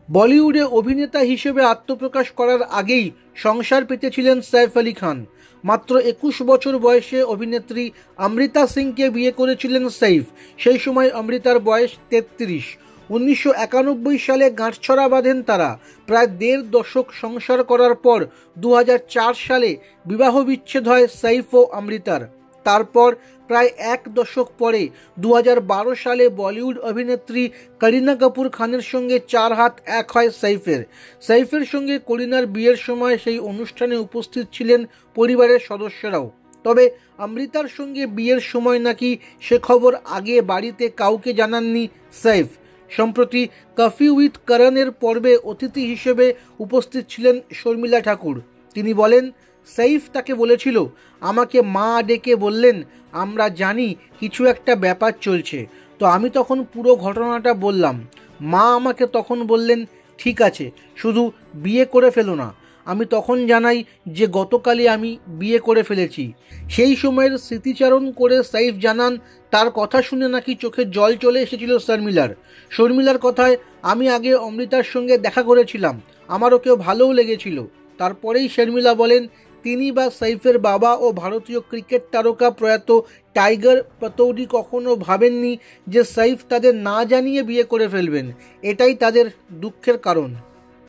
বলিউডে অভিনেতা হিসেবে আত্মপ্রকাশ করার আগেই সংসার পেতেছিলেন সৈফ আলি খান। মাত্র 21 বছর বয়সে অভিনেত্রী অমৃতা সিংকে বিয়ে করেছিলেন সৈফ। সেই সময় অমৃতার বয়স 33। 1991 সালে গাঁটছড়া বাঁধেন তারা। প্রায় 1.5 দশক সংসার করার পর 2004 সালে বিবাহ বিচ্ছেদ হয় সৈফ ও অমৃতার। তারপর প্রায় 1 দশক পরে 2012 সালে বলিউড অভিনেত্রী করিনা কাপুর খানের সঙ্গে 4 হাত 1 হয় সৈফের। সৈফের সঙ্গে করিনার বিয়ের সময় সেই অনুষ্ঠানে উপস্থিত ছিলেন পরিবারের সদস্যরাও। তবে অমৃতার সঙ্গে বিয়ের সময় নাকি সে খবর আগে বাড়িতে কাউকে জানাননি সৈফ। সম্প্রতি কফি উইথ করণের পর্বে অতিথি হিসেবে উপস্থিত ছিলেন শর্মিলা ঠাকুর। তিনি বলেন, সৈফ তাকে বলেছিল, আমাকে মা ডেকে বললেন আমরা জানি কিছু একটা ব্যাপার চলছে। তো আমি তখন পুরো ঘটনাটা বললাম। মা আমাকে তখন বললেন ঠিক আছে, শুধু বিয়ে করে ফেলো না। আমি তখন জানাই যে গতকালই আমি বিয়ে করে ফেলেছি। সেই সময়ের স্মৃতিচারণ করে সৈফ জানান, তার কথা শুনে নাকি চোখে জল চলে এসেছিল শর্মিলার কথায়, আমি আগে অমৃতার সঙ্গে দেখা করেছিলাম, আমার ওকেও ভালোও লেগেছিল। তারপরেই শর্মিলা বলেন, তিনি বা সৈফের বাবা ও ভারতীয় ক্রিকেট তারকা প্রয়াত টাইগার পতৌদি কখনো ভাবেননি যে সৈফ তাদের না জানিয়ে বিয়ে করে ফেলবেন। এটাই তাদের দুঃখের কারণ।